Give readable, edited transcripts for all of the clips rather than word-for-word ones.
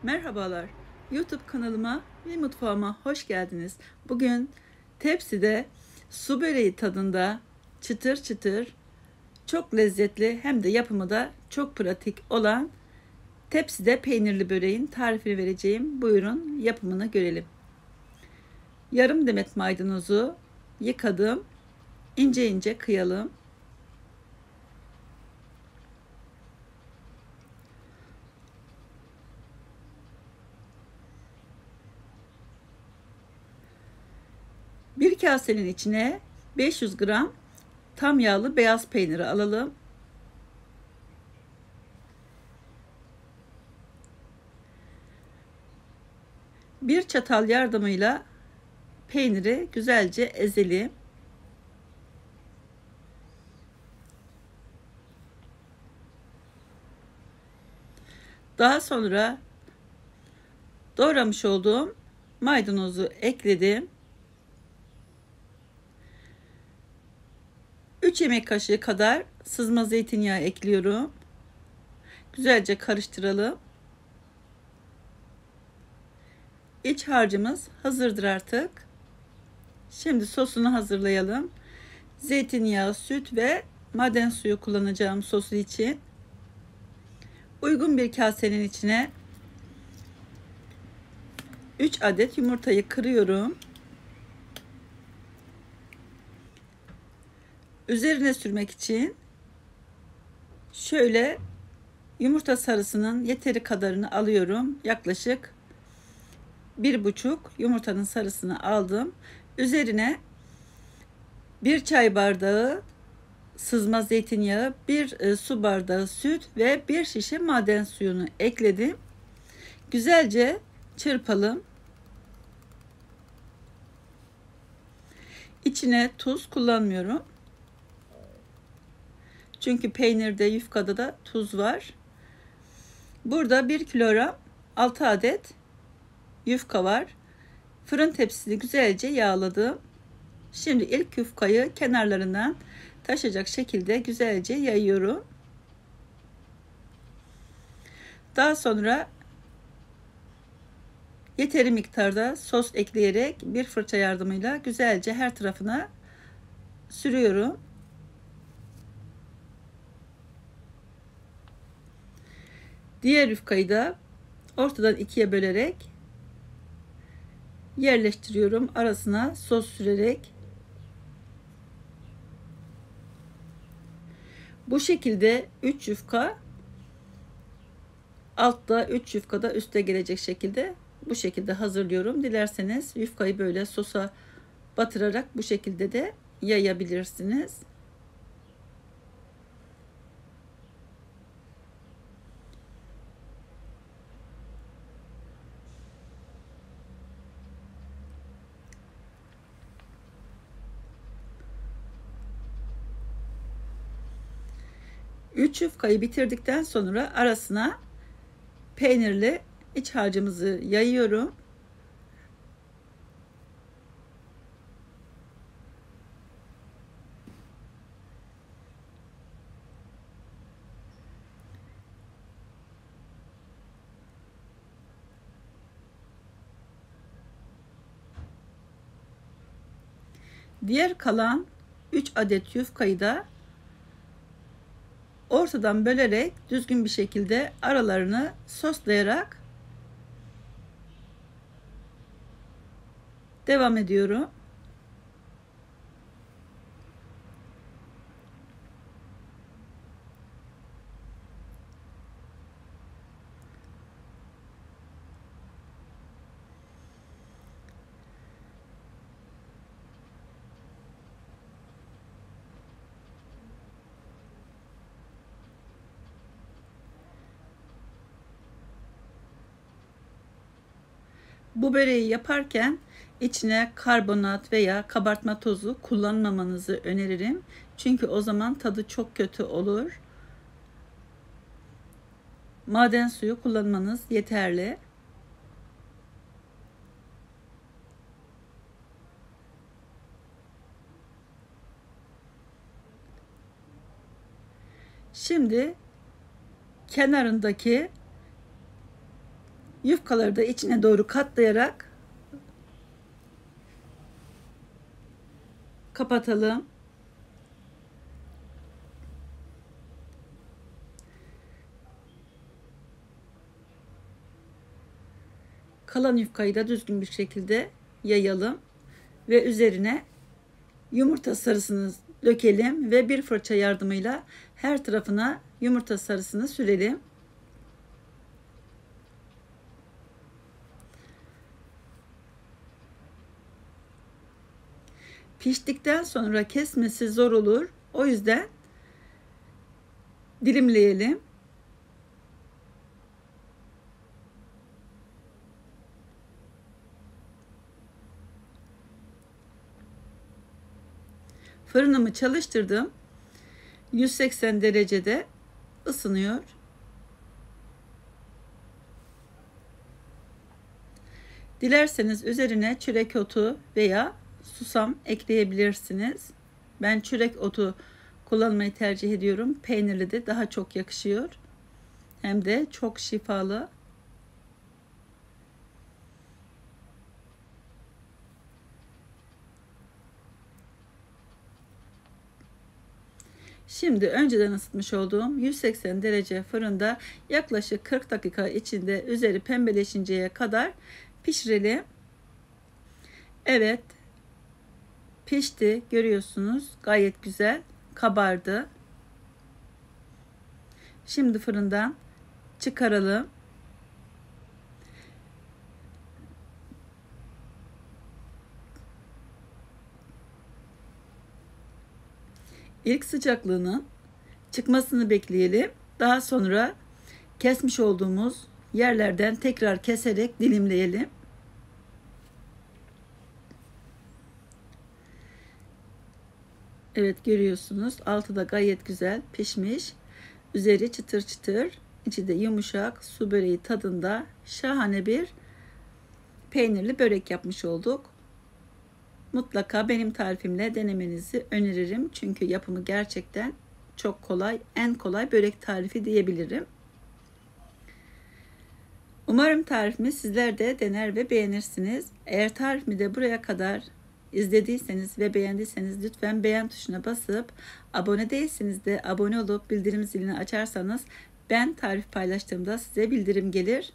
Merhabalar, YouTube kanalıma ve mutfağıma hoş geldiniz. Bugün tepside su böreği tadında çıtır çıtır, çok lezzetli hem de yapımı da çok pratik olan tepside peynirli böreğin tarifini vereceğim. Buyurun yapımını görelim. Yarım demet maydanozu yıkadım, ince ince kıyalım. Bir kasenin içine 500 gram tam yağlı beyaz peyniri alalım. Bir çatal yardımıyla peyniri güzelce ezelim. Daha sonra doğramış olduğum maydanozu ekledim. 3 yemek kaşığı kadar sızma zeytinyağı ekliyorum. Güzelce karıştıralım. İç harcımız hazırdır artık. Şimdi sosunu hazırlayalım. Zeytinyağı, süt ve maden suyu kullanacağım sosu için. Uygun bir kasenin içine 3 adet yumurtayı kırıyorum. Üzerine sürmek için şöyle yumurta sarısının yeteri kadarını alıyorum. Yaklaşık 1,5 yumurtanın sarısını aldım. Üzerine 1 çay bardağı sızma zeytinyağı, 1 su bardağı süt ve 1 şişe maden suyunu ekledim. Güzelce çırpalım. İçine tuz kullanmıyorum. Çünkü peynirde, yufkada da tuz var. Burada 1 kilogram 6 adet yufka var. Fırın tepsisini güzelce yağladım. Şimdi ilk yufkayı kenarlarından taşacak şekilde güzelce yayıyorum. Daha sonra yeteri miktarda sos ekleyerek bir fırça yardımıyla güzelce her tarafına sürüyorum. Diğer yufkayı da ortadan ikiye bölerek yerleştiriyorum. Arasına sos sürerek. Bu şekilde 3 yufka altta, 3 yufka da üstte gelecek şekilde bu şekilde hazırlıyorum. Dilerseniz yufkayı böyle sosa batırarak bu şekilde de yayabilirsiniz. Üç yufkayı bitirdikten sonra arasına peynirli iç harcımızı yayıyorum. Diğer kalan 3 adet yufkayı da ortadan bölerek düzgün bir şekilde aralarını soslayarak devam ediyorum. Bu böreği yaparken içine karbonat veya kabartma tozu kullanmamanızı öneririm. Çünkü o zaman tadı çok kötü olur. Maden suyu kullanmanız yeterli. Şimdi kenarındaki Yufkaları da içine doğru katlayarak kapatalım. Kalan yufkayı da düzgün bir şekilde yayalım ve üzerine yumurta sarısını dökelim ve bir fırça yardımıyla her tarafına yumurta sarısını sürelim. Piştikten sonra kesmesi zor olur. O yüzden dilimleyelim. Fırınımı çalıştırdım. 180 derecede ısınıyor. Dilerseniz üzerine çörek otu veya susam ekleyebilirsiniz. Ben çörek otu kullanmayı tercih ediyorum. Peynirli de daha çok yakışıyor. Hem de çok şifalı. Şimdi önceden ısıtmış olduğum 180 derece fırında yaklaşık 40 dakika içinde üzeri pembeleşinceye kadar pişirelim. Evet, pişti, görüyorsunuz, gayet güzel kabardı. Şimdi fırından çıkaralım. İlk sıcaklığının çıkmasını bekleyelim. Daha sonra kesmiş olduğumuz yerlerden tekrar keserek dilimleyelim. Evet, görüyorsunuz, altı da gayet güzel pişmiş. Üzeri çıtır çıtır, içi de yumuşak, su böreği tadında şahane bir peynirli börek yapmış olduk. Mutlaka benim tarifimle denemenizi öneririm. Çünkü yapımı gerçekten çok kolay. En kolay börek tarifi diyebilirim. Umarım tarifimi sizler de dener ve beğenirsiniz. Eğer tarifimi de buraya kadar izlediyseniz ve beğendiyseniz lütfen beğen tuşuna basıp, abone değilseniz de abone olup bildirim zilini açarsanız ben tarif paylaştığımda size bildirim gelir.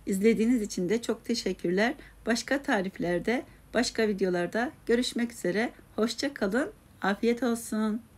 İzlediğiniz için de çok teşekkürler. Başka tariflerde, başka videolarda görüşmek üzere. Hoşça kalın. Afiyet olsun.